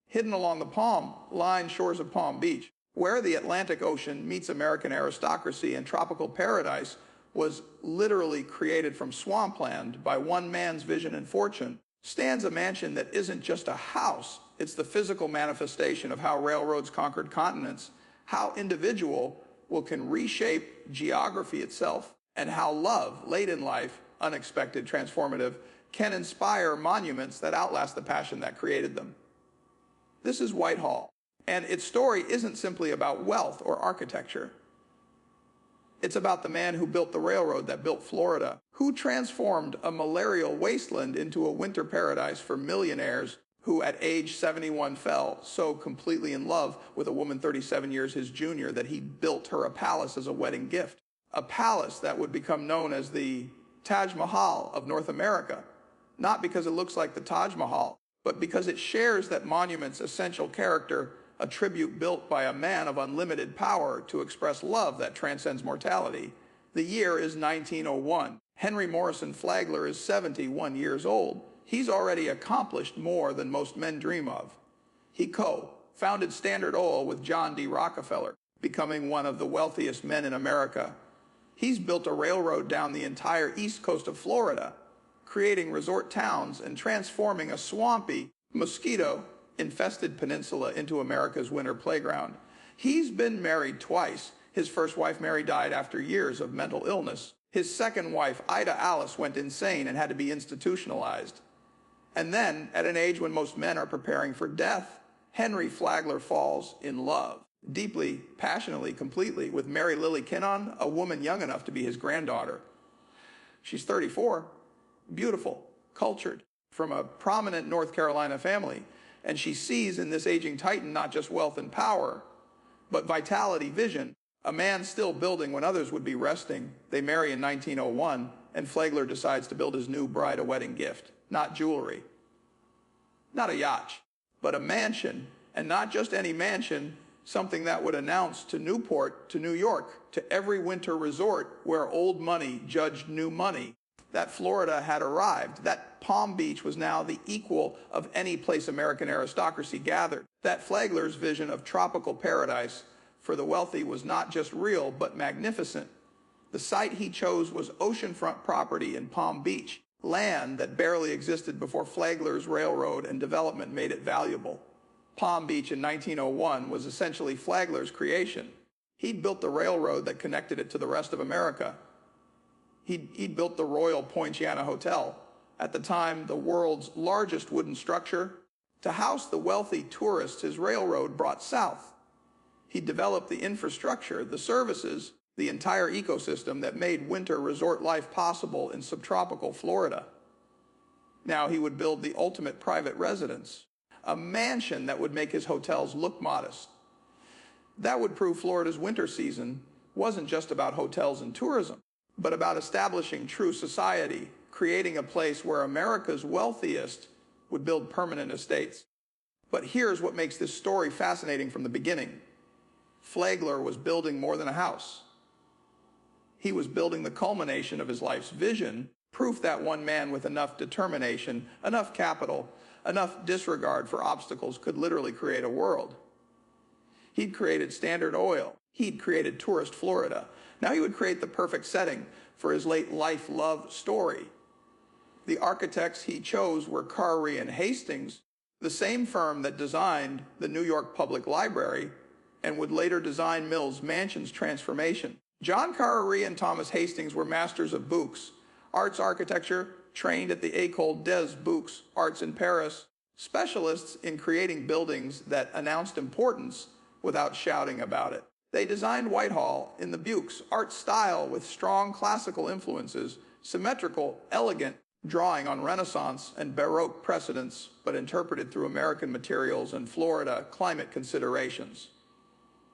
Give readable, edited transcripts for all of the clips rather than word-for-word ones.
hidden along the palm-lined shores of Palm Beach, where the Atlantic Ocean meets American aristocracy and tropical paradise, was literally created from swampland by one man's vision and fortune, stands a mansion that isn't just a house. It's the physical manifestation of how railroads conquered continents, how individual can reshape geography itself, and how love, late in life, unexpected, transformative, can inspire monuments that outlast the passion that created them. This is Whitehall, and its story isn't simply about wealth or architecture. It's about the man who built the railroad that built Florida, who transformed a malarial wasteland into a winter paradise for millionaires, who at age 71 fell so completely in love with a woman 37 years his junior that he built her a palace as a wedding gift. A palace that would become known as the Taj Mahal of North America, not because it looks like the Taj Mahal, but because it shares that monument's essential character, a tribute built by a man of unlimited power to express love that transcends mortality. The year is 1901. Henry Morrison Flagler is 71 years old. He's already accomplished more than most men dream of. He co-founded Standard Oil with John D. Rockefeller, becoming one of the wealthiest men in America. He's built a railroad down the entire east coast of Florida, creating resort towns and transforming a swampy, mosquito-infested peninsula into America's winter playground. He's been married twice. His first wife, Mary, died after years of mental illness. His second wife, Ida Alice, went insane and had to be institutionalized. And then, at an age when most men are preparing for death, Henry Flagler falls in love, deeply, passionately, completely, with Mary Lily Kenan, a woman young enough to be his granddaughter. She's 34, beautiful, cultured, from a prominent North Carolina family, and she sees in this aging titan not just wealth and power, but vitality, vision, a man still building when others would be resting. They marry in 1901, and Flagler decides to build his new bride a wedding gift. Not jewelry, not a yacht, but a mansion, and not just any mansion, something that would announce to Newport, to New York, to every winter resort where old money judged new money, that Florida had arrived, that Palm Beach was now the equal of any place American aristocracy gathered, that Flagler's vision of tropical paradise for the wealthy was not just real, but magnificent. The site he chose was oceanfront property in Palm Beach, land that barely existed before Flagler's railroad and development made it valuable. Palm Beach in 1901 was essentially Flagler's creation. He'd built the railroad that connected it to the rest of America. He'd built the Royal Poinciana Hotel, at the time the world's largest wooden structure, to house the wealthy tourists his railroad brought south. He developed the infrastructure, the services, the entire ecosystem that made winter resort life possible in subtropical Florida. Now he would build the ultimate private residence, a mansion that would make his hotels look modest. That would prove Florida's winter season wasn't just about hotels and tourism, but about establishing true society, creating a place where America's wealthiest would build permanent estates. But here's what makes this story fascinating from the beginning. Flagler was building more than a house. He was building the culmination of his life's vision, proof that one man with enough determination, enough capital, enough disregard for obstacles could literally create a world. He'd created Standard Oil. He'd created tourist Florida. Now he would create the perfect setting for his late life love story. The architects he chose were Carrey and Hastings, the same firm that designed the New York Public Library and would later design Mill's Mansion's transformation. John Carrey and Thomas Hastings were masters of Beaux-Arts, arts architecture, trained at the École des Beaux-Arts in Paris, specialists in creating buildings that announced importance without shouting about it. They designed Whitehall in the Beaux-Arts style with strong classical influences, symmetrical, elegant, drawing on Renaissance and Baroque precedents, but interpreted through American materials and Florida climate considerations.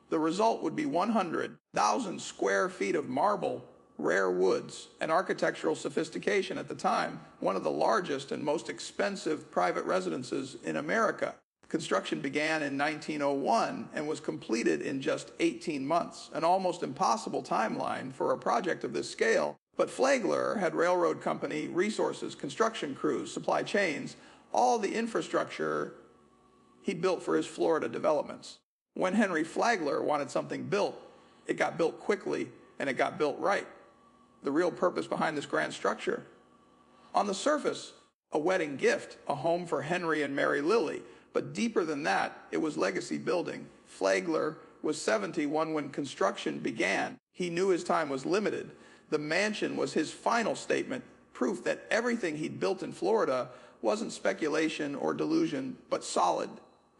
The result would be 100,000 square feet of marble, rare woods, and architectural sophistication at the time, one of the largest and most expensive private residences in America. Construction began in 1901 and was completed in just 18 months, an almost impossible timeline for a project of this scale. But Flagler had railroad company, resources, construction crews, supply chains, all the infrastructure he built for his Florida developments. When Henry Flagler wanted something built, it got built quickly and it got built right. The real purpose behind this grand structure. On the surface, a wedding gift, a home for Henry and Mary Lily, but deeper than that, it was legacy building. Flagler was 71 when construction began. He knew his time was limited. The mansion was his final statement, proof that everything he'd built in Florida wasn't speculation or delusion, but solid,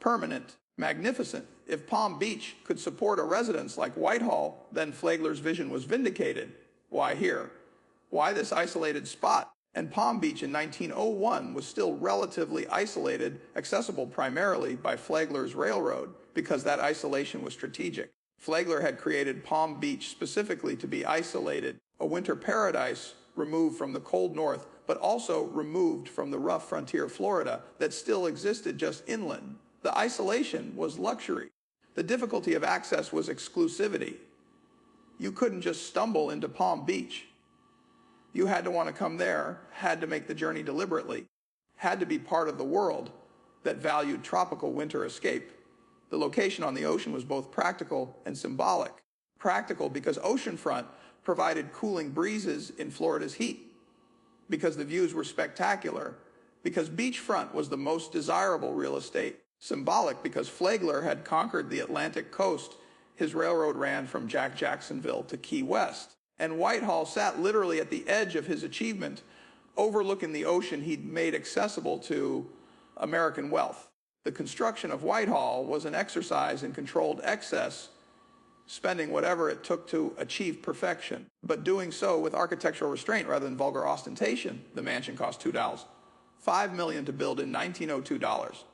permanent, magnificent. If Palm Beach could support a residence like Whitehall, then Flagler's vision was vindicated. Why here? Why this isolated spot? And Palm Beach in 1901 was still relatively isolated, accessible primarily by Flagler's railroad, because that isolation was strategic. Flagler had created Palm Beach specifically to be isolated, a winter paradise removed from the cold north, but also removed from the rough frontier Florida that still existed just inland. The isolation was luxury. The difficulty of access was exclusivity. You couldn't just stumble into Palm Beach. You had to want to come there, had to make the journey deliberately, had to be part of the world that valued tropical winter escape. The location on the ocean was both practical and symbolic. Practical because oceanfront provided cooling breezes in Florida's heat, because the views were spectacular, because beachfront was the most desirable real estate. Symbolic because Flagler had conquered the Atlantic coast. His railroad ran from Jacksonville to Key West. And Whitehall sat literally at the edge of his achievement, overlooking the ocean he'd made accessible to American wealth. The construction of Whitehall was an exercise in controlled excess, spending whatever it took to achieve perfection, but doing so with architectural restraint rather than vulgar ostentation. The mansion cost $2. $5 million to build in 1902 dollars.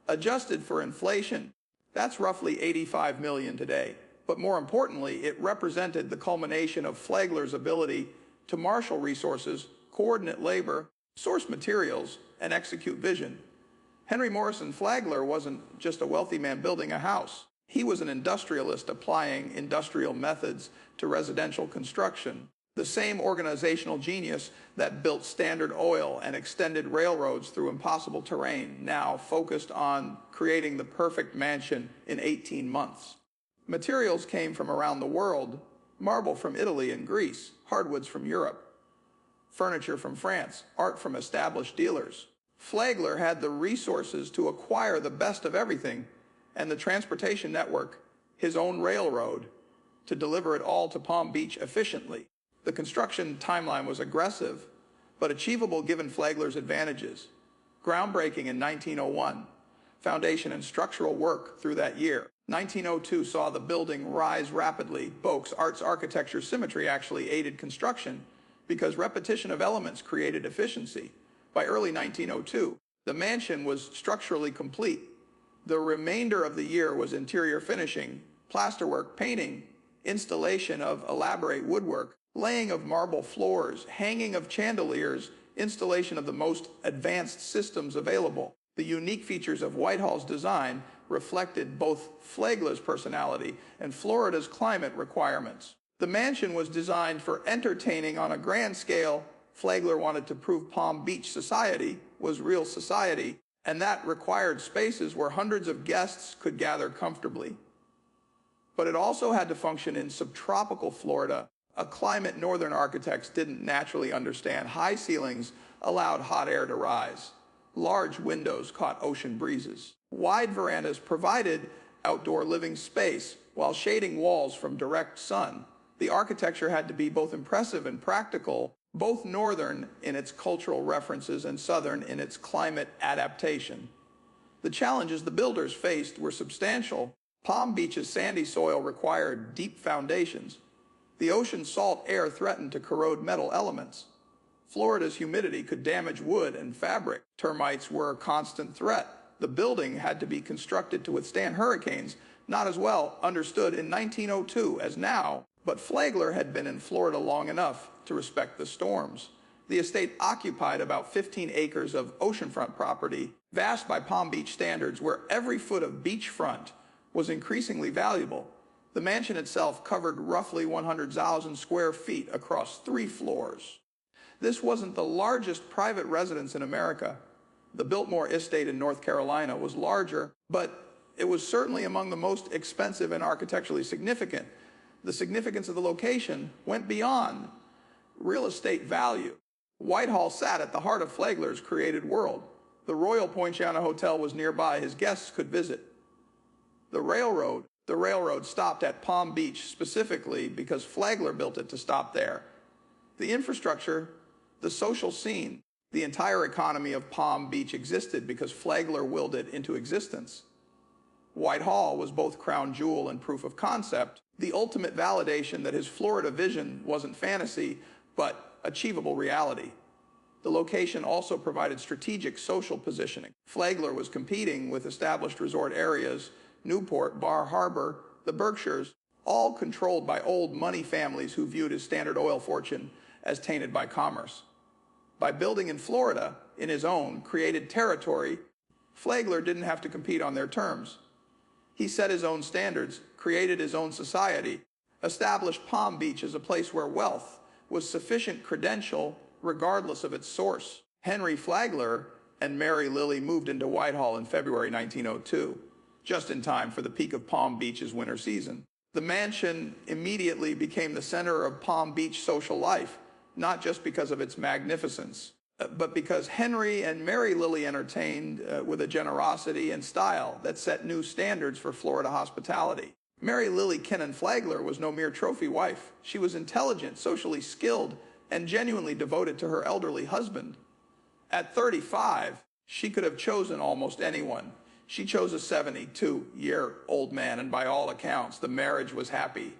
Adjusted for inflation, that's roughly $85 million today. But more importantly, it represented the culmination of Flagler's ability to marshal resources, coordinate labor, source materials, and execute vision. Henry Morrison Flagler wasn't just a wealthy man building a house. He was an industrialist applying industrial methods to residential construction. The same organizational genius that built Standard Oil and extended railroads through impossible terrain now focused on creating the perfect mansion in 18 months. Materials came from around the world: marble from Italy and Greece, hardwoods from Europe, furniture from France, art from established dealers. Flagler had the resources to acquire the best of everything, and the transportation network, his own railroad, to deliver it all to Palm Beach efficiently. The construction timeline was aggressive, but achievable given Flagler's advantages. Groundbreaking in 1901, foundation and structural work through that year. 1902 saw the building rise rapidly. Beaux-Arts architecture symmetry actually aided construction because repetition of elements created efficiency. By early 1902, the mansion was structurally complete. The remainder of the year was interior finishing, plasterwork, painting, installation of elaborate woodwork, laying of marble floors, hanging of chandeliers, installation of the most advanced systems available. The unique features of Whitehall's design reflected both Flagler's personality and Florida's climate requirements. The mansion was designed for entertaining on a grand scale. Flagler wanted to prove Palm Beach society was real society, and that required spaces where hundreds of guests could gather comfortably. But it also had to function in subtropical Florida, a climate northern architects didn't naturally understand. High ceilings allowed hot air to rise. Large windows caught ocean breezes. Wide verandas provided outdoor living space while shading walls from direct sun. The architecture had to be both impressive and practical, both northern in its cultural references and southern in its climate adaptation. The challenges the builders faced were substantial. Palm Beach's sandy soil required deep foundations. The ocean's salt air threatened to corrode metal elements. Florida's humidity could damage wood and fabric. Termites were a constant threat. The building had to be constructed to withstand hurricanes, not as well understood in 1902 as now, but Flagler had been in Florida long enough to respect the storms. The estate occupied about 15 acres of oceanfront property, vast by Palm Beach standards, where every foot of beachfront was increasingly valuable. The mansion itself covered roughly 100,000 square feet across 3 floors. This wasn't the largest private residence in America, The Biltmore Estate in North Carolina was larger, but it was certainly among the most expensive and architecturally significant. The significance of the location went beyond real estate value. Whitehall sat at the heart of Flagler's created world. The Royal Poinciana Hotel was nearby. His guests could visit. The railroad stopped at Palm Beach specifically because Flagler built it to stop there. The infrastructure, the social scene, the entire economy of Palm Beach existed because Flagler willed it into existence. Whitehall was both crown jewel and proof of concept, the ultimate validation that his Florida vision wasn't fantasy, but achievable reality. The location also provided strategic social positioning. Flagler was competing with established resort areas, Newport, Bar Harbor, the Berkshires, all controlled by old money families who viewed his Standard Oil fortune as tainted by commerce. By building in Florida, in his own created territory, Flagler didn't have to compete on their terms. He set his own standards, created his own society, established Palm Beach as a place where wealth was sufficient credential regardless of its source. Henry Flagler and Mary Lily moved into Whitehall in February 1902, just in time for the peak of Palm Beach's winter season. The mansion immediately became the center of Palm Beach social life, not just because of its magnificence, but because Henry and Mary Lily entertained with a generosity and style that set new standards for Florida hospitality. Mary Lily Kenan Flagler was no mere trophy wife. She was intelligent, socially skilled, and genuinely devoted to her elderly husband. At 35, she could have chosen almost anyone. She chose a 72-year-old man, and by all accounts, the marriage was happy.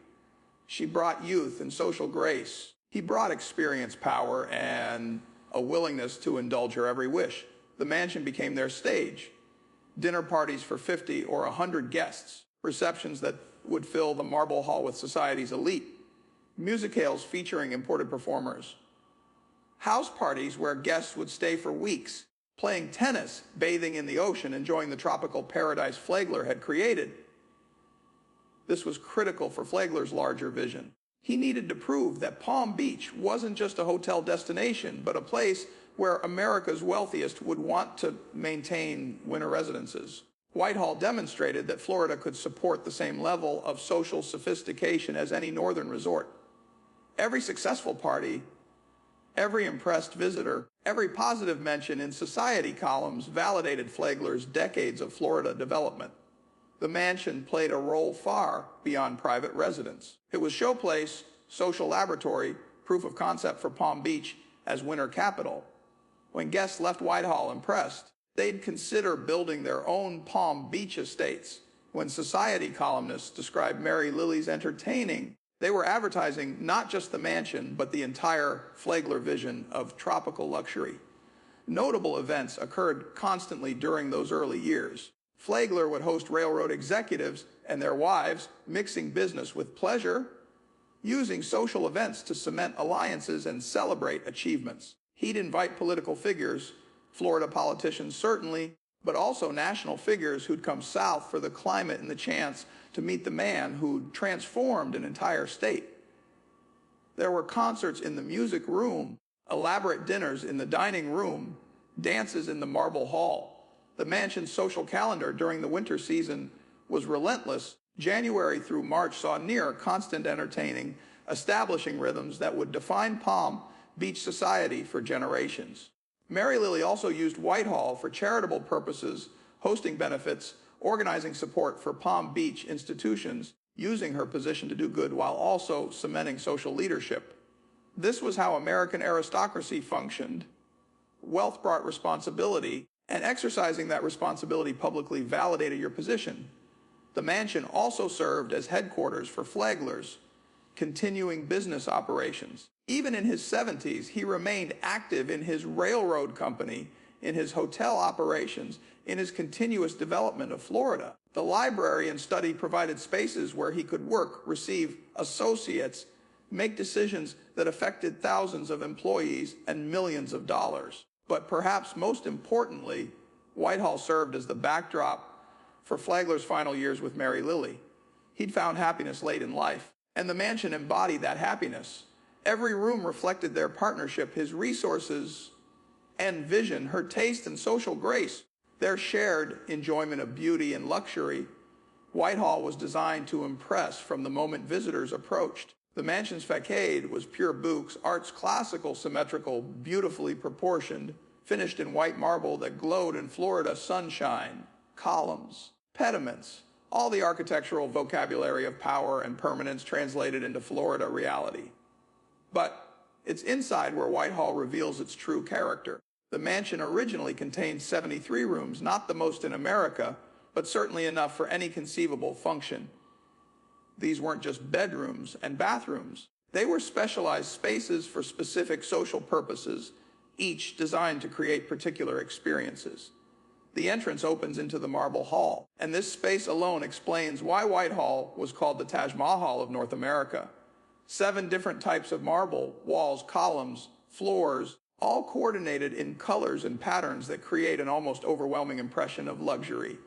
She brought youth and social grace. He brought experience, power, and a willingness to indulge her every wish. The mansion became their stage. Dinner parties for 50 or 100 guests, receptions that would fill the marble hall with society's elite, musicales featuring imported performers, house parties where guests would stay for weeks, playing tennis, bathing in the ocean, enjoying the tropical paradise Flagler had created. This was critical for Flagler's larger vision. He needed to prove that Palm Beach wasn't just a hotel destination, but a place where America's wealthiest would want to maintain winter residences. Whitehall demonstrated that Florida could support the same level of social sophistication as any northern resort. Every successful party, every impressed visitor, every positive mention in society columns validated Flagler's decades of Florida development. The mansion played a role far beyond private residence. It was showplace, social laboratory, proof of concept for Palm Beach as winter capital. When guests left Whitehall impressed, they'd consider building their own Palm Beach estates. When society columnists described Mary Lily's entertaining, they were advertising not just the mansion, but the entire Flagler vision of tropical luxury. Notable events occurred constantly during those early years. Flagler would host railroad executives and their wives, mixing business with pleasure, using social events to cement alliances and celebrate achievements. He'd invite political figures, Florida politicians certainly, but also national figures who'd come south for the climate and the chance to meet the man who'd transformed an entire state. There were concerts in the music room, elaborate dinners in the dining room, dances in the marble hall. The mansion's social calendar during the winter season was relentless. January through March saw near constant entertaining, establishing rhythms that would define Palm Beach society for generations. Mary Lily also used Whitehall for charitable purposes, hosting benefits, organizing support for Palm Beach institutions, using her position to do good while also cementing social leadership. This was how American aristocracy functioned. Wealth brought responsibility, and exercising that responsibility publicly validated your position. The mansion also served as headquarters for Flagler's continuing business operations. Even in his 70s, he remained active in his railroad company, in his hotel operations, in his continuous development of Florida. The library and study provided spaces where he could work, receive associates, make decisions that affected thousands of employees and millions of dollars. But perhaps most importantly, Whitehall served as the backdrop for Flagler's final years with Mary Lily. He'd found happiness late in life, and the mansion embodied that happiness. Every room reflected their partnership, his resources and vision, her taste and social grace, their shared enjoyment of beauty and luxury, Whitehall was designed to impress from the moment visitors approached. The mansion's facade was pure Beaux-Arts, classical, symmetrical, beautifully proportioned, finished in white marble that glowed in Florida sunshine, columns, pediments, all the architectural vocabulary of power and permanence translated into Florida reality. But it's inside where Whitehall reveals its true character. The mansion originally contained 73 rooms, not the most in America, but certainly enough for any conceivable function. These weren't just bedrooms and bathrooms. They were specialized spaces for specific social purposes, each designed to create particular experiences. The entrance opens into the Marble Hall, and this space alone explains why Whitehall was called the Taj Mahal of North America. 7 different types of marble, walls, columns, floors, all coordinated in colors and patterns that create an almost overwhelming impression of luxury.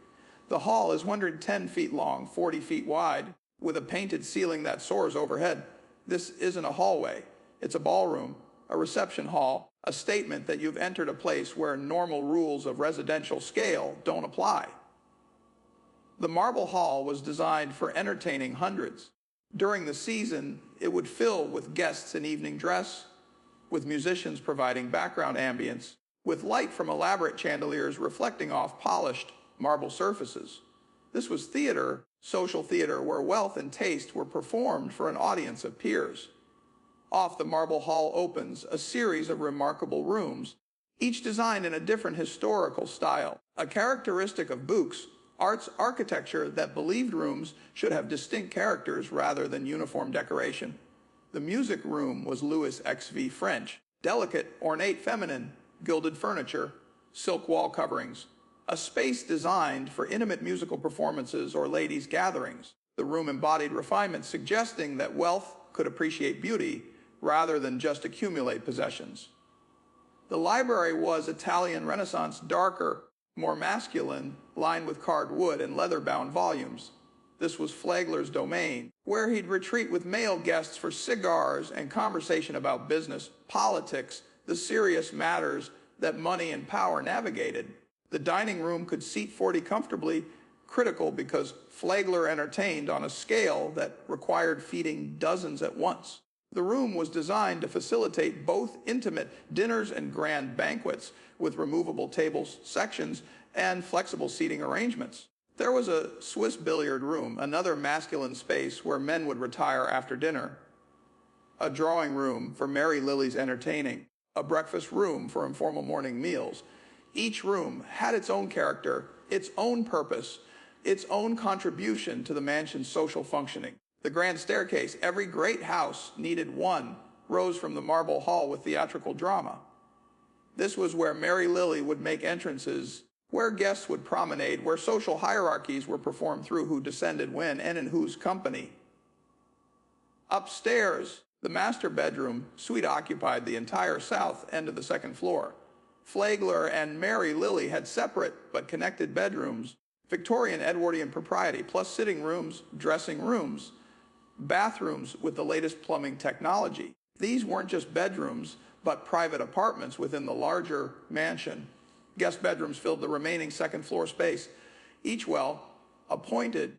The hall is 110 feet long, 40 feet wide, with a painted ceiling that soars overhead. This isn't a hallway. It's a ballroom, a reception hall, a statement that you've entered a place where normal rules of residential scale don't apply. The Marble Hall was designed for entertaining hundreds. During the season, it would fill with guests in evening dress, with musicians providing background ambience, with light from elaborate chandeliers reflecting off polished marble surfaces. This was theater, social theater, where wealth and taste were performed for an audience of peers. Off the Marble Hall opens a series of remarkable rooms, each designed in a different historical style, a characteristic of Beaux-Arts architecture that believed rooms should have distinct characters rather than uniform decoration. The music room was Louis XV French, delicate, ornate, feminine, gilded furniture, silk wall coverings, a space designed for intimate musical performances or ladies' gatherings. The room embodied refinement, suggesting that wealth could appreciate beauty rather than just accumulate possessions. The library was Italian Renaissance, darker, more masculine, lined with carved wood and leather-bound volumes. This was Flagler's domain, where he'd retreat with male guests for cigars and conversation about business, politics, the serious matters that money and power navigated. The dining room could seat 40 comfortably, critical because Flagler entertained on a scale that required feeding dozens at once. The room was designed to facilitate both intimate dinners and grand banquets with removable tables, sections, and flexible seating arrangements. There was a Swiss billiard room, another masculine space where men would retire after dinner, a drawing room for Mary Lily's entertaining, a breakfast room for informal morning meals. Each room had its own character, its own purpose, its own contribution to the mansion's social functioning. The grand staircase, every great house needed one, rose from the Marble Hall with theatrical drama. This was where Mary Lily would make entrances, where guests would promenade, where social hierarchies were performed through who descended when and in whose company. Upstairs, the master bedroom suite occupied the entire south end of the second floor. Flagler and Mary Lily had separate but connected bedrooms, Victorian Edwardian propriety, plus sitting rooms, dressing rooms, bathrooms with the latest plumbing technology. These weren't just bedrooms, but private apartments within the larger mansion. Guest bedrooms filled the remaining second floor space, each well appointed,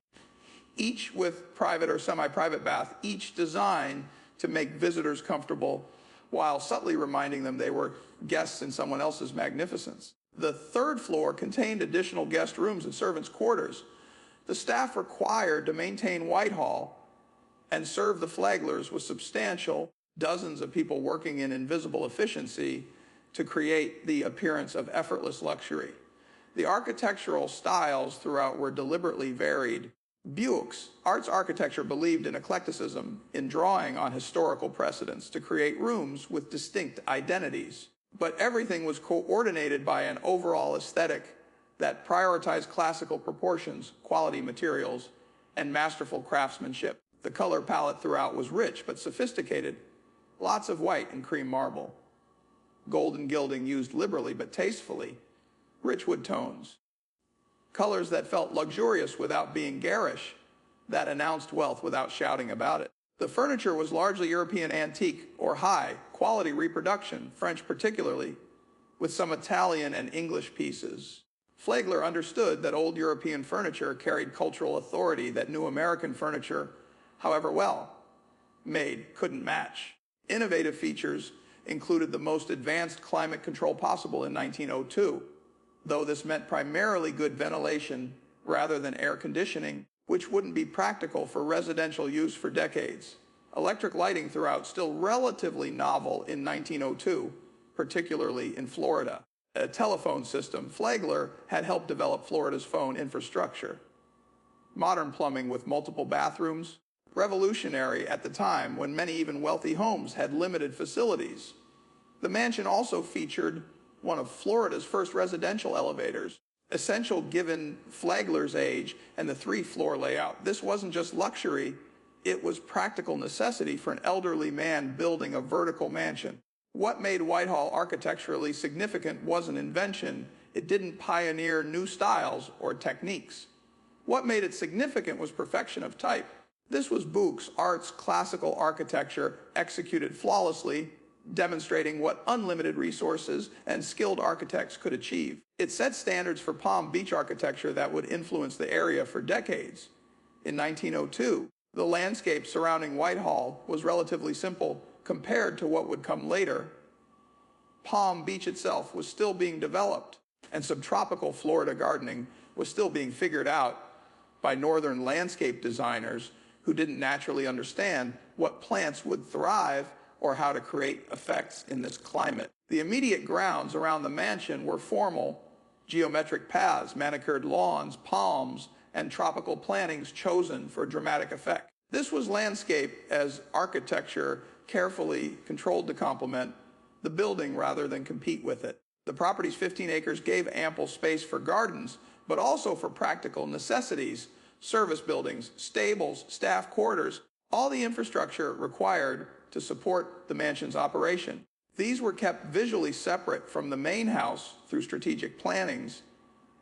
each with private or semi-private bath, each designed to make visitors comfortable while subtly reminding them they were guests in someone else's magnificence. The third floor contained additional guest rooms and servants' quarters. The staff required to maintain Whitehall and serve the Flaglers was substantial, dozens of people working in invisible efficiency to create the appearance of effortless luxury. The architectural styles throughout were deliberately varied. Beaux-Arts architecture believed in eclecticism, in drawing on historical precedents to create rooms with distinct identities. But everything was coordinated by an overall aesthetic that prioritized classical proportions, quality materials, and masterful craftsmanship. The color palette throughout was rich but sophisticated, lots of white and cream marble, golden gilding used liberally but tastefully, rich wood tones, colors that felt luxurious without being garish, that announced wealth without shouting about it. The furniture was largely European antique or high-quality reproduction, French particularly, with some Italian and English pieces. Flagler understood that old European furniture carried cultural authority that new American furniture, however well made, couldn't match. Innovative features included the most advanced climate control possible in 1902, though this meant primarily good ventilation rather than air conditioning, which wouldn't be practical for residential use for decades. Electric lighting throughout still relatively novel in 1902, particularly in Florida. A telephone system, Flagler had helped develop Florida's phone infrastructure. Modern plumbing with multiple bathrooms, revolutionary at the time when many even wealthy homes had limited facilities. The mansion also featured one of Florida's first residential elevators, essential given Flagler's age and the three-floor layout. This wasn't just luxury, it was practical necessity for an elderly man building a vertical mansion. What made Whitehall architecturally significant wasn't invention. It didn't pioneer new styles or techniques. What made it significant was perfection of type. This was Beaux-Arts classical architecture executed flawlessly, demonstrating what unlimited resources and skilled architects could achieve. It set standards for Palm Beach architecture that would influence the area for decades. In 1902, the landscape surrounding Whitehall was relatively simple compared to what would come later. Palm Beach itself was still being developed, and subtropical Florida gardening was still being figured out by northern landscape designers who didn't naturally understand what plants would thrive or how to create effects in this climate. The immediate grounds around the mansion were formal, geometric paths, manicured lawns, palms, and tropical plantings chosen for dramatic effect. This was landscape as architecture carefully controlled to complement the building rather than compete with it. The property's 15 acres gave ample space for gardens, but also for practical necessities, service buildings, stables, staff quarters, all the infrastructure required to support the mansion's operation. These were kept visually separate from the main house through strategic plannings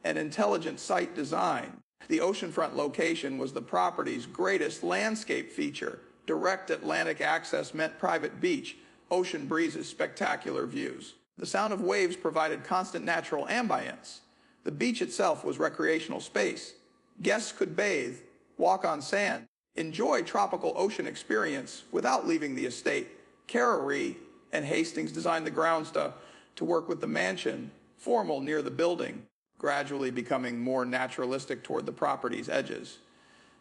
and intelligent site design. The oceanfront location was the property's greatest landscape feature. Direct Atlantic access meant private beach, ocean breezes, spectacular views. The sound of waves provided constant natural ambience. The beach itself was recreational space. Guests could bathe, walk on sand, enjoy tropical ocean experience without leaving the estate. Carey and Hastings designed the grounds to work with the mansion, formal near the building, gradually becoming more naturalistic toward the property's edges.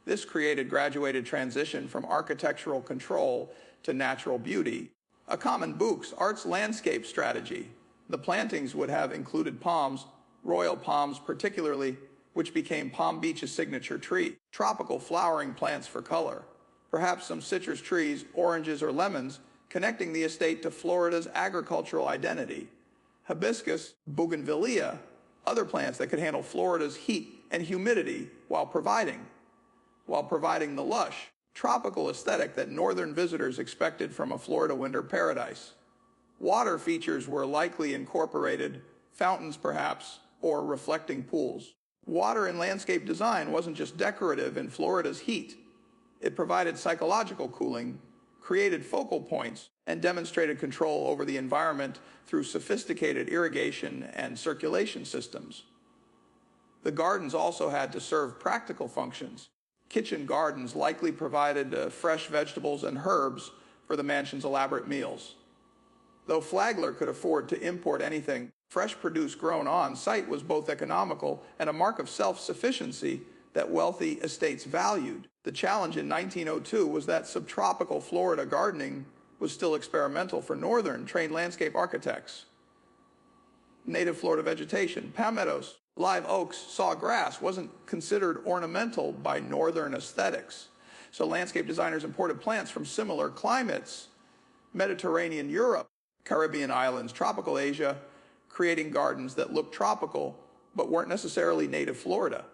This created graduated transition from architectural control to natural beauty, a common Beaux-Arts landscape strategy. The plantings would have included palms, royal palms particularly, which became Palm Beach's signature tree, tropical flowering plants for color, perhaps some citrus trees, oranges or lemons, connecting the estate to Florida's agricultural identity, hibiscus, bougainvillea, other plants that could handle Florida's heat and humidity while providing the lush, tropical aesthetic that northern visitors expected from a Florida winter paradise. Water features were likely incorporated, fountains perhaps, or reflecting pools. Water in landscape design wasn't just decorative in Florida's heat. It provided psychological cooling, created focal points, and demonstrated control over the environment through sophisticated irrigation and circulation systems. The gardens also had to serve practical functions. Kitchen gardens likely provided fresh vegetables and herbs for the mansion's elaborate meals. Though Flagler could afford to import anything, fresh produce grown on site was both economical and a mark of self-sufficiency that wealthy estates valued. The challenge in 1902 was that subtropical Florida gardening was still experimental for northern trained landscape architects. Native Florida vegetation, palmettos, live oaks, sawgrass wasn't considered ornamental by northern aesthetics. So landscape designers imported plants from similar climates, Mediterranean Europe, Caribbean islands, tropical Asia, creating gardens that looked tropical but weren't necessarily native Florida.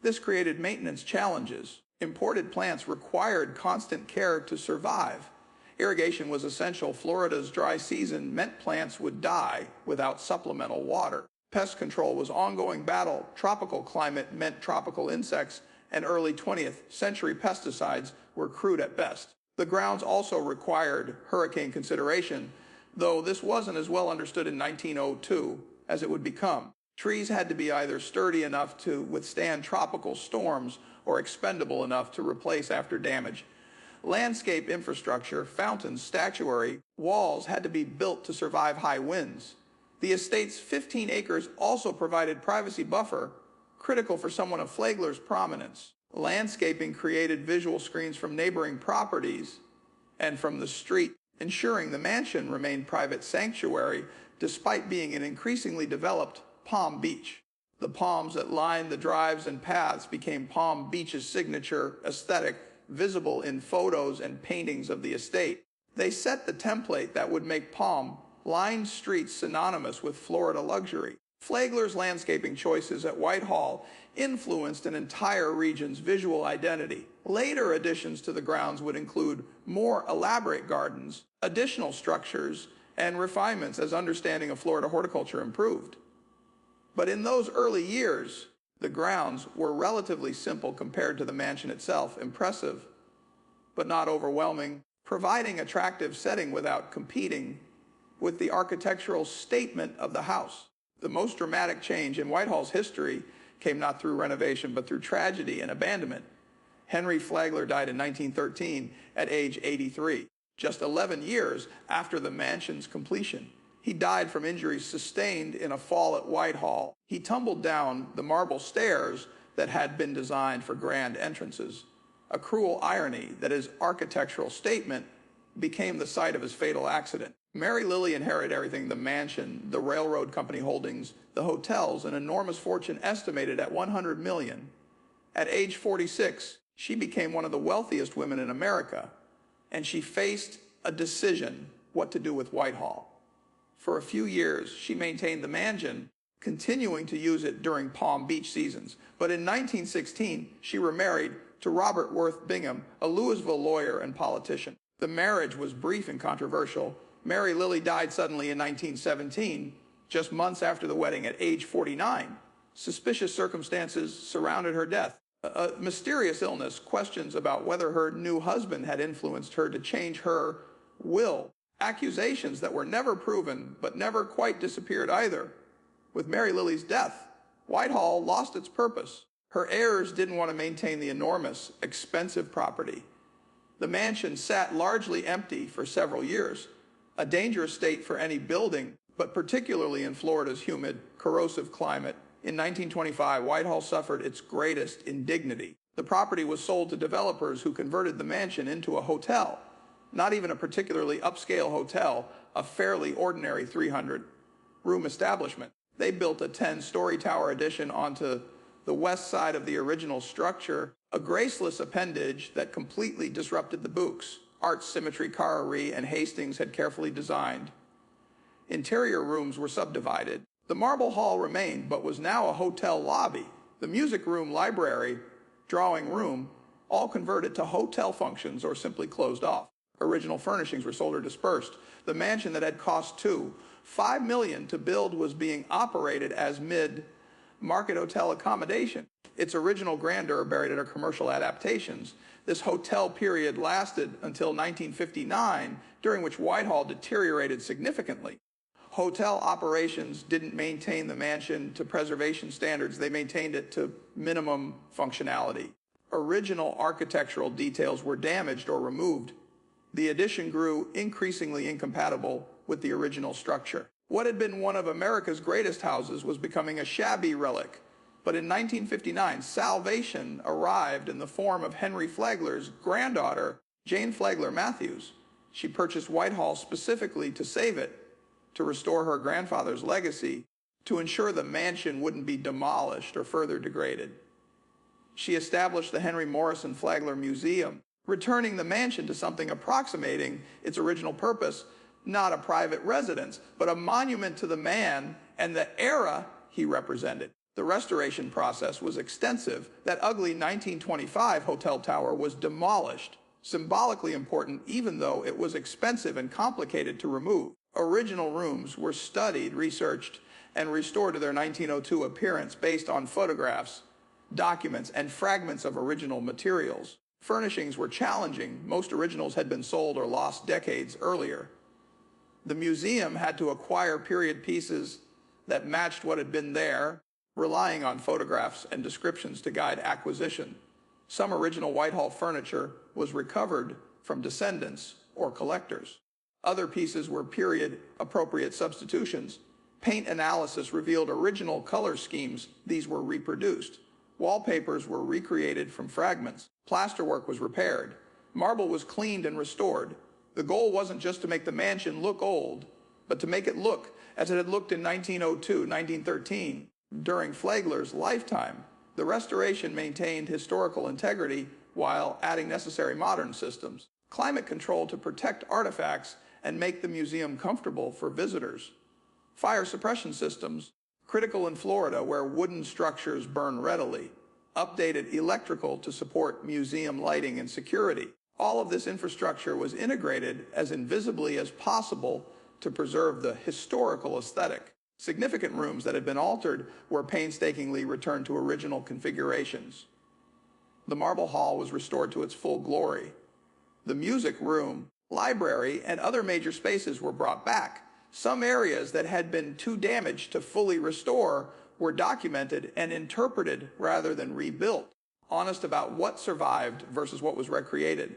This created maintenance challenges. Imported plants required constant care to survive. Irrigation was essential. Florida's dry season meant plants would die without supplemental water. Pest control was ongoing battle. Tropical climate meant tropical insects, and early 20th century pesticides were crude at best. The grounds also required hurricane consideration. though this wasn't as well understood in 1902 as it would become. Trees had to be either sturdy enough to withstand tropical storms or expendable enough to replace after damage. Landscape infrastructure, fountains, statuary, walls had to be built to survive high winds. The estate's 15 acres also provided privacy buffer, critical for someone of Flagler's prominence. Landscaping created visual screens from neighboring properties and from the street, ensuring the mansion remained private sanctuary despite being an increasingly developed Palm Beach. The palms that lined the drives and paths became Palm Beach's signature aesthetic, visible in photos and paintings of the estate. They set the template that would make palm-lined streets synonymous with Florida luxury. Flagler's landscaping choices at Whitehall influenced an entire region's visual identity. Later additions to the grounds would include more elaborate gardens, additional structures, and refinements as understanding of Florida horticulture improved. But in those early years, the grounds were relatively simple compared to the mansion itself, impressive, but not overwhelming, providing attractive setting without competing with the architectural statement of the house. The most dramatic change in Whitehall's history came not through renovation, but through tragedy and abandonment. Henry Flagler died in 1913 at age 83, just 11 years after the mansion's completion. He died from injuries sustained in a fall at Whitehall. He tumbled down the marble stairs that had been designed for grand entrances. A cruel irony that his architectural statement became the site of his fatal accident. Mary Lily inherited everything: the mansion, the railroad company holdings, the hotels, an enormous fortune estimated at $100 million. At age 46, she became one of the wealthiest women in America, and she faced a decision what to do with Whitehall. For a few years, she maintained the mansion, continuing to use it during Palm Beach seasons. But in 1916, she remarried to Robert Worth Bingham, a Louisville lawyer and politician. The marriage was brief and controversial. Mary Lily died suddenly in 1917, just months after the wedding at age 49. Suspicious circumstances surrounded her death. A mysterious illness, questions about whether her new husband had influenced her to change her will. Accusations that were never proven, but never quite disappeared either. With Mary Lily's death, Whitehall lost its purpose. Her heirs didn't want to maintain the enormous, expensive property. The mansion sat largely empty for several years, a dangerous state for any building, but particularly in Florida's humid, corrosive climate. In 1925, Whitehall suffered its greatest indignity. The property was sold to developers who converted the mansion into a hotel. Not even a particularly upscale hotel, a fairly ordinary 300-room establishment. They built a 10-story tower addition onto the west side of the original structure, a graceless appendage that completely disrupted the Boucs. Art, symmetry, carré, and Hastings had carefully designed. Interior rooms were subdivided. The marble hall remained, but was now a hotel lobby. The music room, library, drawing room, all converted to hotel functions or simply closed off. Original furnishings were sold or dispersed. The mansion that had cost $5 million to build was being operated as mid-market hotel accommodation. Its original grandeur buried in her commercial adaptations. This hotel period lasted until 1959, during which Whitehall deteriorated significantly. Hotel operations didn't maintain the mansion to preservation standards. They maintained it to minimum functionality. Original architectural details were damaged or removed. The addition grew increasingly incompatible with the original structure. What had been one of America's greatest houses was becoming a shabby relic. But in 1959, salvation arrived in the form of Henry Flagler's granddaughter, Jane Flagler Matthews. She purchased Whitehall specifically to save it, to restore her grandfather's legacy, to ensure the mansion wouldn't be demolished or further degraded. She established the Morrison Flagler Museum, returning the mansion to something approximating its original purpose, not a private residence, but a monument to the man and the era he represented. The restoration process was extensive. That ugly 1925 hotel tower was demolished, symbolically important even though it was expensive and complicated to remove. Original rooms were studied, researched, and restored to their 1902 appearance based on photographs, documents, and fragments of original materials. Furnishings were challenging. Most originals had been sold or lost decades earlier. The museum had to acquire period pieces that matched what had been there, relying on photographs and descriptions to guide acquisition. Some original Whitehall furniture was recovered from descendants or collectors. Other pieces were period-appropriate substitutions. Paint analysis revealed original color schemes. These were reproduced. Wallpapers were recreated from fragments. Plasterwork was repaired. Marble was cleaned and restored. The goal wasn't just to make the mansion look old, but to make it look as it had looked in 1902, 1913. During Flagler's lifetime, the restoration maintained historical integrity while adding necessary modern systems, climate control to protect artifacts and make the museum comfortable for visitors, fire suppression systems, critical in Florida where wooden structures burn readily, updated electrical to support museum lighting and security. All of this infrastructure was integrated as invisibly as possible to preserve the historical aesthetic. Significant rooms that had been altered were painstakingly returned to original configurations. The Marble Hall was restored to its full glory. The music room, library, and other major spaces were brought back. Some areas that had been too damaged to fully restore were documented and interpreted rather than rebuilt, honest about what survived versus what was recreated.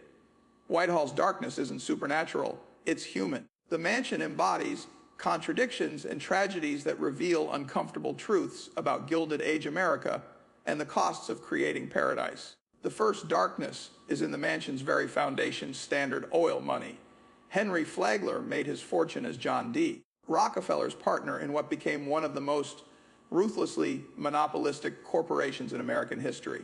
Whitehall's darkness isn't supernatural, it's human. The mansion embodies contradictions and tragedies that reveal uncomfortable truths about Gilded Age America and the costs of creating paradise. The first darkness is in the mansion's very foundation, Standard Oil money. Henry Flagler made his fortune as John D., Rockefeller's partner in what became one of the most ruthlessly monopolistic corporations in American history.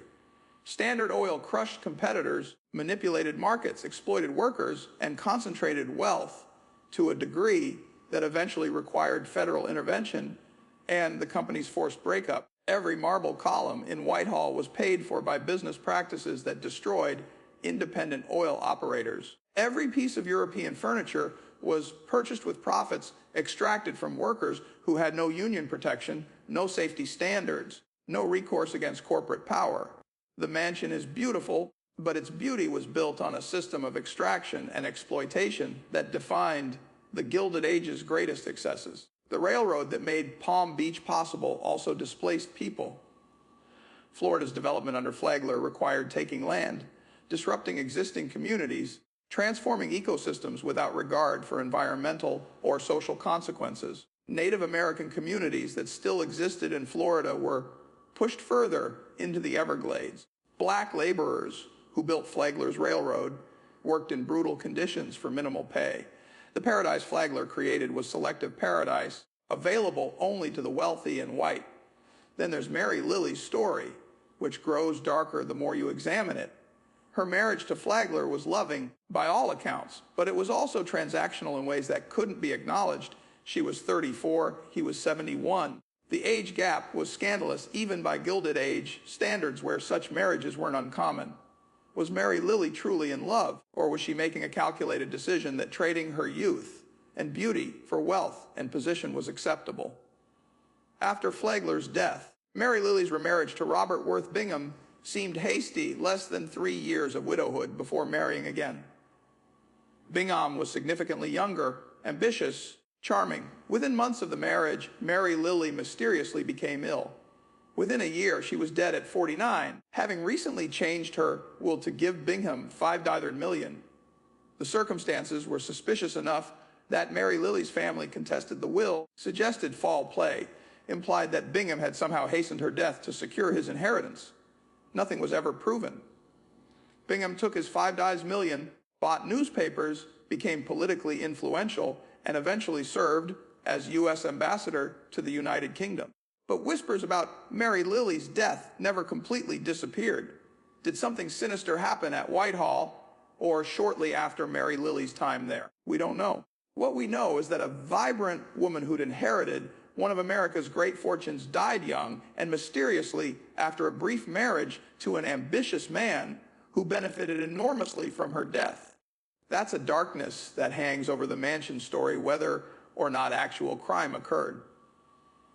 Standard Oil crushed competitors, manipulated markets, exploited workers, and concentrated wealth to a degree that eventually required federal intervention and the company's forced breakup. Every marble column in Whitehall was paid for by business practices that destroyed independent oil operators. Every piece of European furniture was purchased with profits extracted from workers who had no union protection, no safety standards, no recourse against corporate power. The mansion is beautiful, but its beauty was built on a system of extraction and exploitation that defined the Gilded Age's greatest excesses. The railroad that made Palm Beach possible also displaced people. Florida's development under Flagler required taking land, disrupting existing communities, transforming ecosystems without regard for environmental or social consequences. Native American communities that still existed in Florida were pushed further into the Everglades. Black laborers who built Flagler's railroad worked in brutal conditions for minimal pay. The paradise Flagler created was selective paradise, available only to the wealthy and white. Then there's Mary Lily's story, which grows darker the more you examine it. Her marriage to Flagler was loving by all accounts, but it was also transactional in ways that couldn't be acknowledged. She was 34, he was 71. The age gap was scandalous even by Gilded Age standards where such marriages weren't uncommon. Was Mary Lily truly in love, or was she making a calculated decision that trading her youth and beauty for wealth and position was acceptable? After Flagler's death, Mary Lily's remarriage to Robert Worth Bingham seemed hasty, less than 3 years of widowhood before marrying again. Bingham was significantly younger, ambitious, charming. Within months of the marriage, Mary Lily mysteriously became ill. Within a year, she was dead at 49, having recently changed her will to give Bingham $5 million. The circumstances were suspicious enough that Mary Lily's family contested the will, suggested foul play, implied that Bingham had somehow hastened her death to secure his inheritance. Nothing was ever proven. Bingham took his $5 million, bought newspapers, became politically influential, and eventually served as U.S. ambassador to the United Kingdom. But whispers about Mary Lily's death never completely disappeared. Did something sinister happen at Whitehall or shortly after Mary Lily's time there? We don't know. What we know is that a vibrant woman who'd inherited one of America's great fortunes died young and mysteriously after a brief marriage to an ambitious man who benefited enormously from her death. That's a darkness that hangs over the mansion story, whether or not actual crime occurred.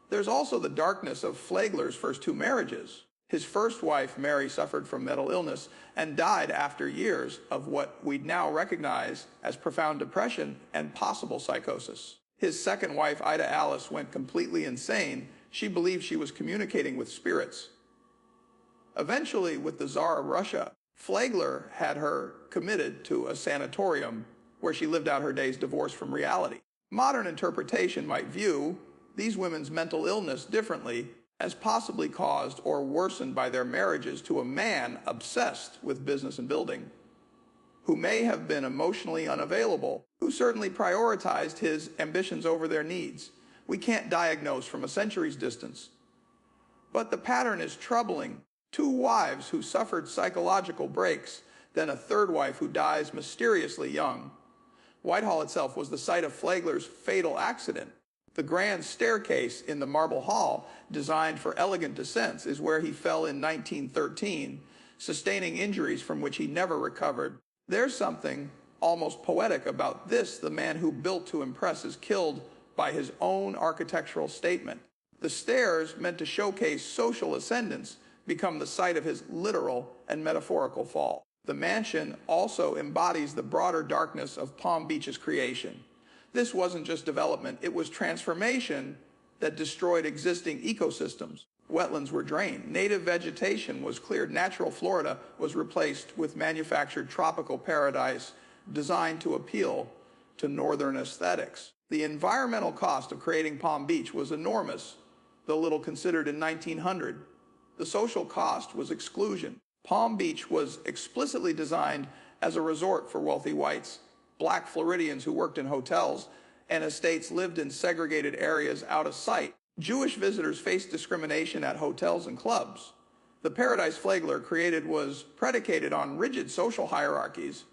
There's also the darkness of Flagler's first 2 marriages. His first wife, Mary, suffered from mental illness and died after years of what we now recognize as profound depression and possible psychosis. His second wife, Ida Alice, went completely insane. She believed she was communicating with spirits. Eventually, with the Tsar of Russia, Flagler had her committed to a sanatorium where she lived out her days divorced from reality. Modern interpretation might view these women's mental illness differently, as possibly caused or worsened by their marriages to a man obsessed with business and building, who may have been emotionally unavailable, who certainly prioritized his ambitions over their needs. We can't diagnose from a century's distance. But the pattern is troubling. Two wives who suffered psychological breaks, then a third wife who dies mysteriously young. Whitehall itself was the site of Flagler's fatal accident. The grand staircase in the Marble Hall, designed for elegant descents, is where he fell in 1913, sustaining injuries from which he never recovered. There's something almost poetic about this. The man who built to impress is killed by his own architectural statement. The stairs, meant to showcase social ascendance, become the site of his literal and metaphorical fall. The mansion also embodies the broader darkness of Palm Beach's creation. This wasn't just development, it was transformation that destroyed existing ecosystems. Wetlands were drained, native vegetation was cleared, natural Florida was replaced with manufactured tropical paradise designed to appeal to northern aesthetics. The environmental cost of creating Palm Beach was enormous, though little considered in 1900. The social cost was exclusion. Palm Beach was explicitly designed as a resort for wealthy whites. Black Floridians who worked in hotels and estates lived in segregated areas out of sight. Jewish visitors faced discrimination at hotels and clubs. The paradise Flagler created was predicated on rigid social hierarchies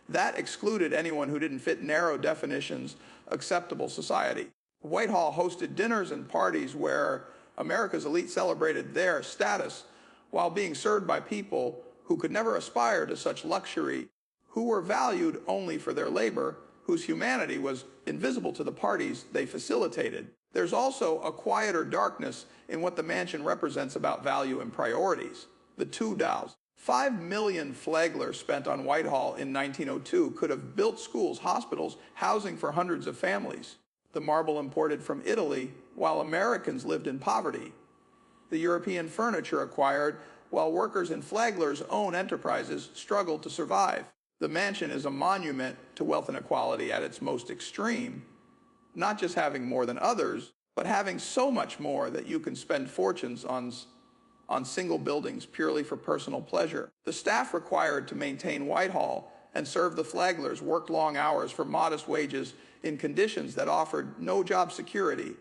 that excluded anyone who didn't fit narrow definitions of acceptable society. Whitehall hosted dinners and parties where America's elite celebrated their status while being served by people who could never aspire to such luxury, who were valued only for their labor, whose humanity was invisible to the parties they facilitated. There's also a quieter darkness in what the mansion represents about value and priorities. The two Dows. $5 million Flagler spent on Whitehall in 1902 could have built schools, hospitals, housing for hundreds of families. The marble imported from Italy while Americans lived in poverty. The European furniture acquired while workers in Flagler's own enterprises struggled to survive. The mansion is a monument to wealth inequality at its most extreme, not just having more than others, but having so much more that you can spend fortunes on single buildings purely for personal pleasure. The staff required to maintain Whitehall and serve the Flaglers worked long hours for modest wages in conditions that offered no job security,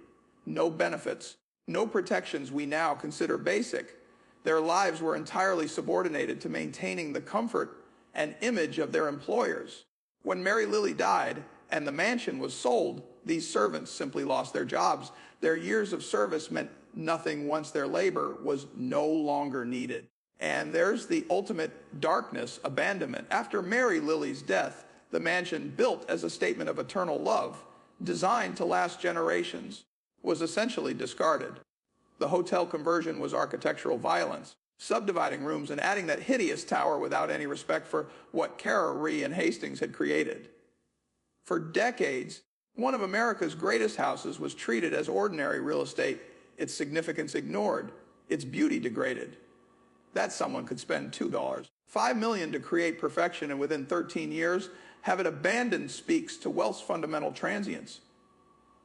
no benefits, no protections we now consider basic. Their lives were entirely subordinated to maintaining the comfort and image of their employers. When Mary Lily died and the mansion was sold, these servants simply lost their jobs. Their years of service meant nothing once their labor was no longer needed. And there's the ultimate darkness, abandonment. After Mary Lily's death, the mansion, built as a statement of eternal love, designed to last generations, was essentially discarded. The hotel conversion was architectural violence, subdividing rooms and adding that hideous tower without any respect for what Carey and Hastings had created. For decades, one of America's greatest houses was treated as ordinary real estate, its significance ignored, its beauty degraded. That someone could spend $2. $5 million to create perfection and within 13 years have it abandoned speaks to wealth's fundamental transience.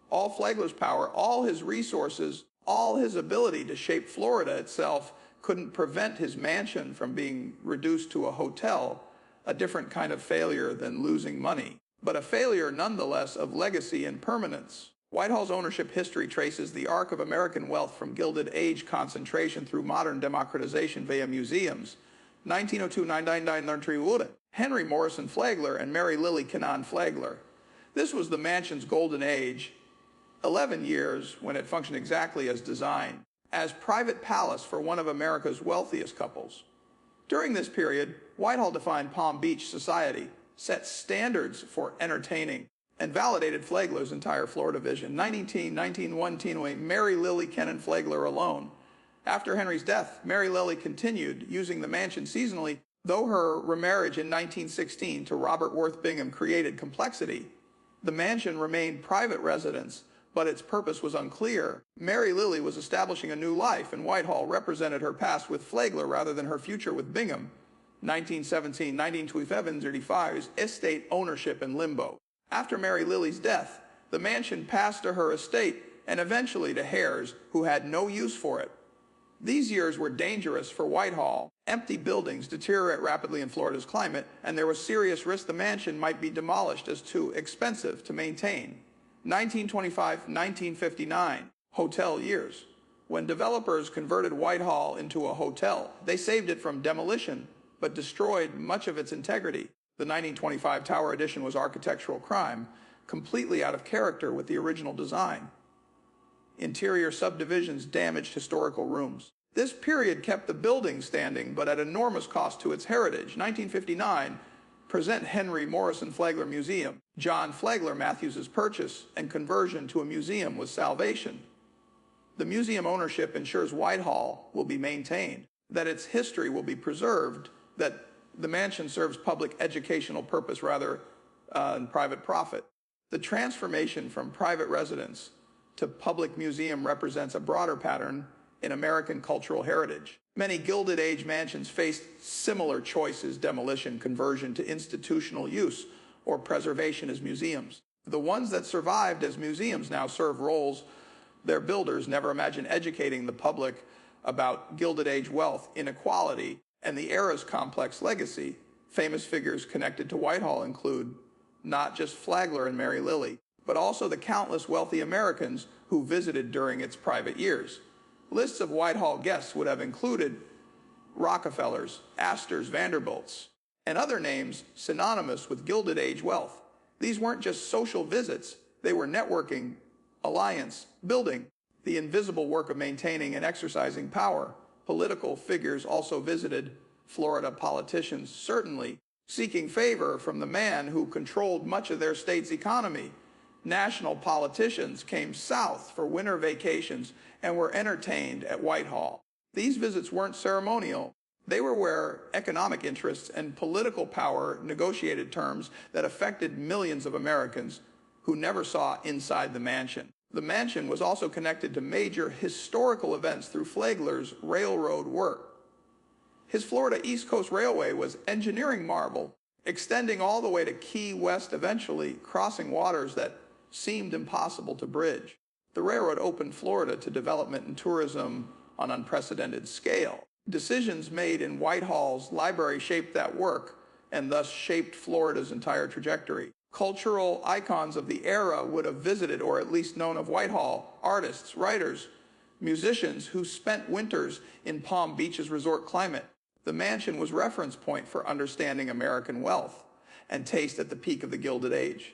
All Flagler's power, all his resources, all his ability to shape Florida itself couldn't prevent his mansion from being reduced to a hotel, a different kind of failure than losing money, but a failure nonetheless of legacy and permanence. Whitehall's ownership history traces the arc of American wealth from Gilded Age concentration through modern democratization via museums. 1902-999 Henry Morrison Flagler and Mary Lily Kenan Flagler. This was the mansion's golden age, 11 years when it functioned exactly as designed, as private palace for one of America's wealthiest couples. During this period, Whitehall defined Palm Beach society, set standards for entertaining, and validated Flagler's entire Florida vision. 1919, Mary Lily Kenan Flagler alone After Henry's death, Mary Lily continued using the mansion seasonally, though her remarriage in 1916 to Robert Worth Bingham created complexity. The mansion remained private residence, but its purpose was unclear. Mary Lily was establishing a new life, and Whitehall represented her past with Flagler rather than her future with Bingham. 1917-1925 estate ownership in limbo. After Mary Lily's death, the mansion passed to her estate and eventually to heirs who had no use for it. These years were dangerous for Whitehall. Empty buildings deteriorate rapidly in Florida's climate, and there was serious risk the mansion might be demolished as too expensive to maintain. 1925-1959, hotel years. When developers converted Whitehall into a hotel, they saved it from demolition, but destroyed much of its integrity. The 1925 Tower addition was architectural crime, completely out of character with the original design. Interior subdivisions damaged historical rooms. This period kept the building standing, but at enormous cost to its heritage. 1959, present Henry Morrison Flagler Museum. John Flagler Matthews's purchase and conversion to a museum was salvation. The museum ownership ensures Whitehall will be maintained, that its history will be preserved, that the mansion serves public educational purpose rather than private profit. The transformation from private residence to public museum represents a broader pattern in American cultural heritage. Many Gilded Age mansions faced similar choices: demolition, conversion to institutional use, or preservation as museums. The ones that survived as museums now serve roles their builders never imagined educating the public about Gilded Age wealth, inequality, and the era's complex legacy. Famous figures connected to Whitehall include not just Flagler and Mary Lily, but also the countless wealthy Americans who visited during its private years. Lists of Whitehall guests would have included Rockefellers, Astors, Vanderbilts, and other names synonymous with Gilded Age wealth. These weren't just social visits, they were networking, alliance, building, the invisible work of maintaining and exercising power. Political figures also visited. Florida politicians certainly seeking favor from the man who controlled much of their state's economy. National politicians came south for winter vacations and were entertained at Whitehall. These visits weren't ceremonial. They were where economic interests and political power negotiated terms that affected millions of Americans who never saw inside the mansion. The mansion was also connected to major historical events through Flagler's railroad work. His Florida East Coast Railway was engineering marvel, extending all the way to Key West, eventually crossing waters that seemed impossible to bridge. The railroad opened Florida to development and tourism on unprecedented scale. Decisions made in Whitehall's library shaped that work and thus shaped Florida's entire trajectory. Cultural icons of the era would have visited or at least known of Whitehall: artists, writers, musicians who spent winters in Palm Beach's resort climate. The mansion was reference point for understanding American wealth and taste at the peak of the Gilded Age.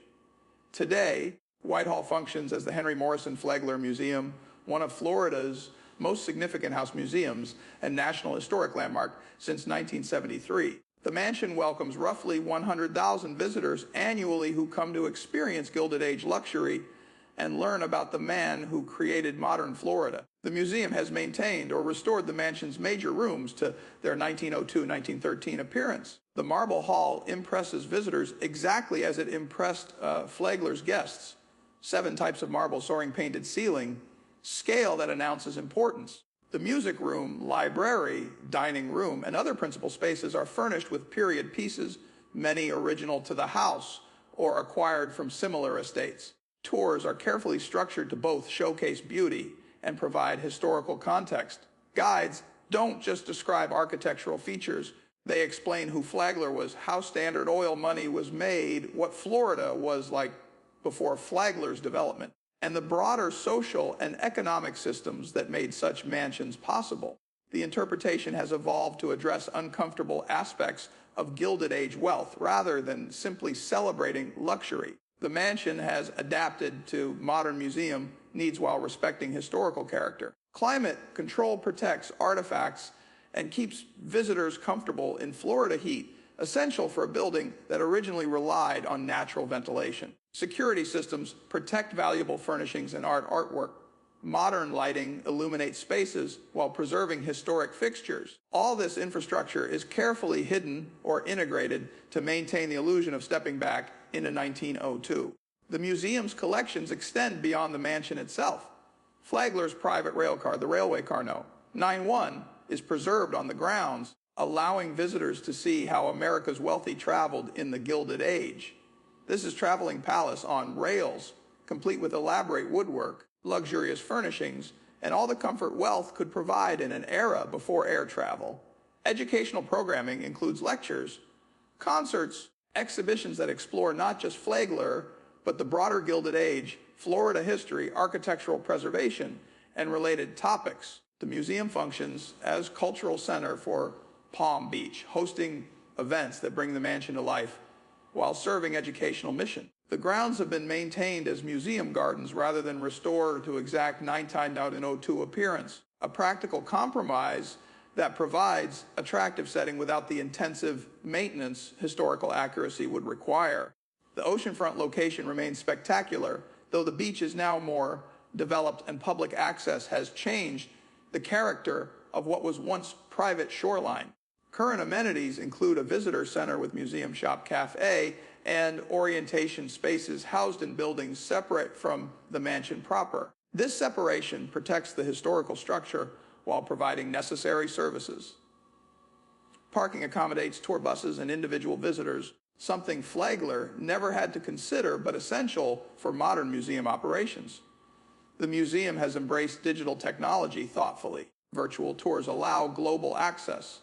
Today, Whitehall functions as the Henry Morrison Flagler Museum, one of Florida's most significant house museums and National Historic Landmark since 1973. The mansion welcomes roughly 100,000 visitors annually who come to experience Gilded Age luxury and learn about the man who created modern Florida. The museum has maintained or restored the mansion's major rooms to their 1902-1913 appearance. The Marble Hall impresses visitors exactly as it impressed Flagler's guests. 7 types of marble, soaring painted ceiling, scale that announces importance. The music room, library, dining room, and other principal spaces are furnished with period pieces, many original to the house or acquired from similar estates. Tours are carefully structured to both showcase beauty and provide historical context. Guides don't just describe architectural features. They explain who Flagler was, how Standard Oil money was made, what Florida was like before Flagler's development, and the broader social and economic systems that made such mansions possible. The interpretation has evolved to address uncomfortable aspects of Gilded Age wealth rather than simply celebrating luxury. The mansion has adapted to modern museum needs while respecting historical character. Climate control protects artifacts and keeps visitors comfortable in Florida heat, essential for a building that originally relied on natural ventilation. Security systems protect valuable furnishings and artwork. Modern lighting illuminates spaces while preserving historic fixtures. All this infrastructure is carefully hidden or integrated to maintain the illusion of stepping back into 1902. The museum's collections extend beyond the mansion itself. Flagler's private railcar, the railway car 91, is preserved on the grounds, allowing visitors to see how America's wealthy traveled in the Gilded Age. This is traveling palace on rails, complete with elaborate woodwork, luxurious furnishings, and all the comfort wealth could provide in an era before air travel. Educational programming includes lectures, concerts, exhibitions that explore not just Flagler, but the broader Gilded Age, Florida history, architectural preservation, and related topics. The museum functions as cultural center for Palm Beach, hosting events that bring the mansion to life while serving educational mission. The grounds have been maintained as museum gardens rather than restored to exact 1902 appearance, a practical compromise that provides attractive setting without the intensive maintenance historical accuracy would require. The oceanfront location remains spectacular, though the beach is now more developed and public access has changed the character of what was once private shoreline. Current amenities include a visitor center with museum shop cafe and orientation spaces housed in buildings separate from the mansion proper. This separation protects the historical structure while providing necessary services. Parking accommodates tour buses and individual visitors, something Flagler never had to consider but essential for modern museum operations. The museum has embraced digital technology thoughtfully. Virtual tours allow global access.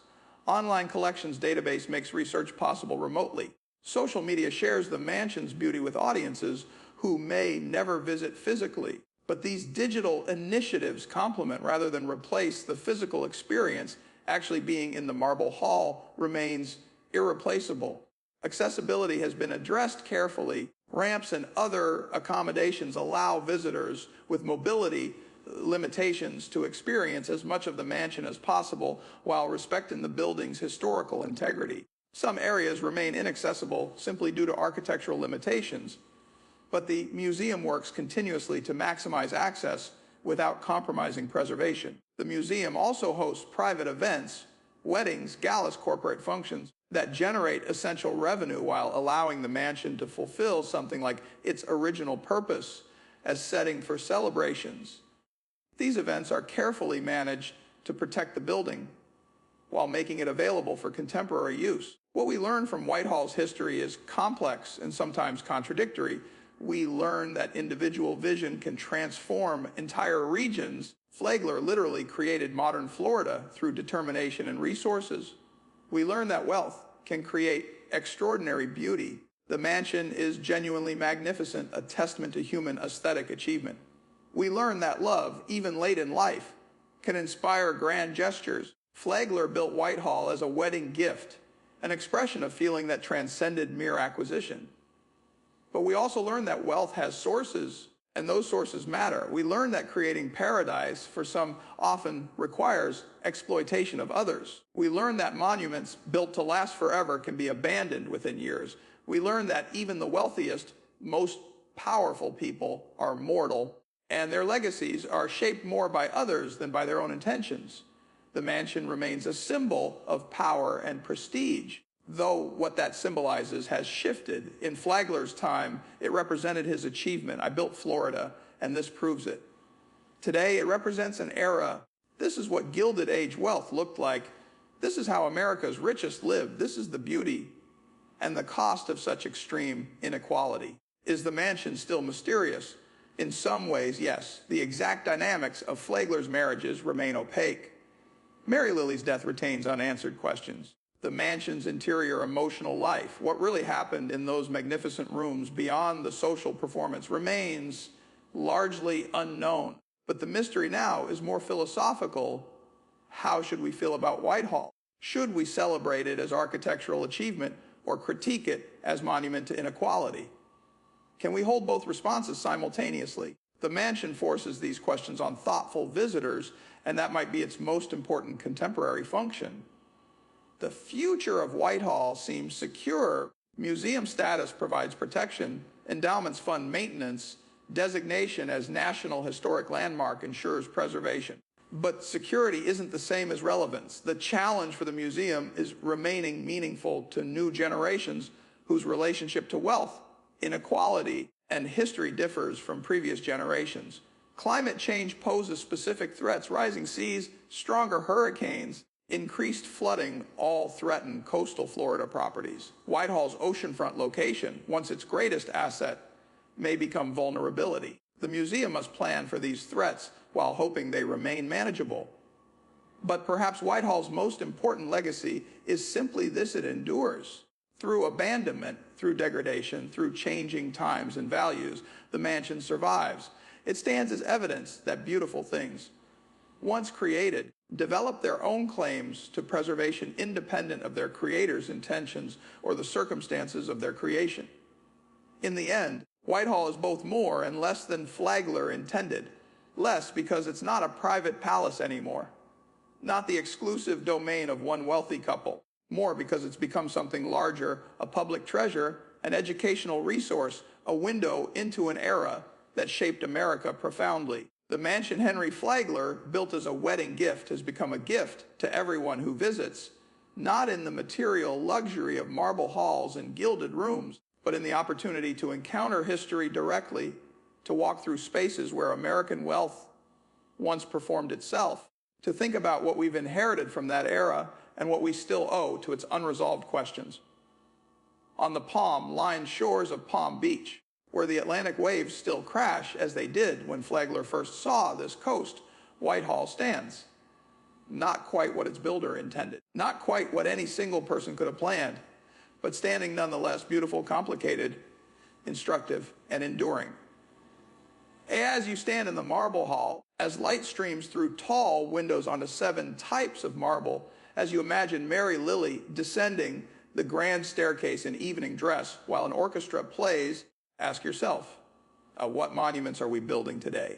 Online collections database makes research possible remotely. Social media shares the mansion's beauty with audiences who may never visit physically. But these digital initiatives complement rather than replace the physical experience. Actually being in the marble hall remains irreplaceable. Accessibility has been addressed carefully. Ramps and other accommodations allow visitors with mobility limitations to experience as much of the mansion as possible while respecting the building's historical integrity. Some areas remain inaccessible simply due to architectural limitations, but the museum works continuously to maximize access without compromising preservation. The museum also hosts private events, weddings, galas, corporate functions that generate essential revenue while allowing the mansion to fulfill something like its original purpose as setting for celebrations. These events are carefully managed to protect the building while making it available for contemporary use. What we learn from Whitehall's history is complex and sometimes contradictory. We learn that individual vision can transform entire regions. Flagler literally created modern Florida through determination and resources. We learn that wealth can create extraordinary beauty. The mansion is genuinely magnificent, a testament to human aesthetic achievement. We learn that love, even late in life, can inspire grand gestures. Flagler built Whitehall as a wedding gift, an expression of feeling that transcended mere acquisition. But we also learn that wealth has sources, and those sources matter. We learn that creating paradise for some often requires exploitation of others. We learn that monuments built to last forever can be abandoned within years. We learn that even the wealthiest, most powerful people are mortal, and their legacies are shaped more by others than by their own intentions. The mansion remains a symbol of power and prestige, though what that symbolizes has shifted. In Flagler's time, it represented his achievement. I built Florida, and this proves it. Today, it represents an era. This is what Gilded Age wealth looked like. This is how America's richest lived. This is the beauty and the cost of such extreme inequality. Is the mansion still mysterious? In some ways, yes. The exact dynamics of Flagler's marriages remain opaque. Mary Lily's death retains unanswered questions. The mansion's interior emotional life, what really happened in those magnificent rooms beyond the social performance, remains largely unknown. But the mystery now is more philosophical. How should we feel about Whitehall? Should we celebrate it as architectural achievement or critique it as monument to inequality? Can we hold both responses simultaneously? The mansion forces these questions on thoughtful visitors, and that might be its most important contemporary function. The future of Whitehall seems secure. Museum status provides protection, endowments fund maintenance, Designation as National Historic Landmark ensures preservation. But security isn't the same as relevance. The challenge for the museum is remaining meaningful to new generations whose relationship to wealth, inequality, and history differs from previous generations. Climate change poses specific threats. Rising seas, stronger hurricanes, increased flooding all threaten coastal Florida properties. Whitehall's oceanfront location, once its greatest asset, may become vulnerability. The museum must plan for these threats while hoping they remain manageable. But perhaps Whitehall's most important legacy is simply this: it endures. Through abandonment, through degradation, through changing times and values, the mansion survives. It stands as evidence that beautiful things, once created, develop their own claims to preservation independent of their creator's intentions or the circumstances of their creation. In the end, Whitehall is both more and less than Flagler intended. Less because it's not a private palace anymore, not the exclusive domain of one wealthy couple. More because it's become something larger, a public treasure, an educational resource, a window into an era that shaped America profoundly. The mansion Henry Flagler built as a wedding gift has become a gift to everyone who visits, not in the material luxury of marble halls and gilded rooms, but in the opportunity to encounter history directly, to walk through spaces where American wealth once performed itself, to think about what we've inherited from that era and what we still owe to its unresolved questions. On the palm-lined shores of Palm Beach, where the Atlantic waves still crash as they did when Flagler first saw this coast, Whitehall stands. Not quite what its builder intended, not quite what any single person could have planned, but standing nonetheless beautiful, complicated, instructive, and enduring. As you stand in the marble hall, as light streams through tall windows onto 7 types of marble, as you imagine Mary Lily descending the grand staircase in evening dress while an orchestra plays, ask yourself, what monuments are we building today?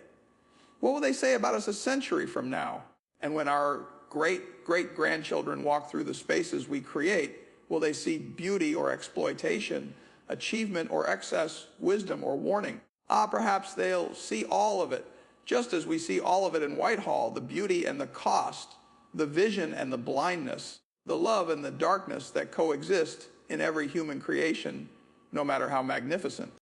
What will they say about us a century from now? And when our great-great-grandchildren walk through the spaces we create, will they see beauty or exploitation, achievement or excess, wisdom or warning? Perhaps they'll see all of it, just as we see all of it in Whitehall, the beauty and the cost, the vision and the blindness, the love and the darkness that coexist in every human creation, no matter how magnificent.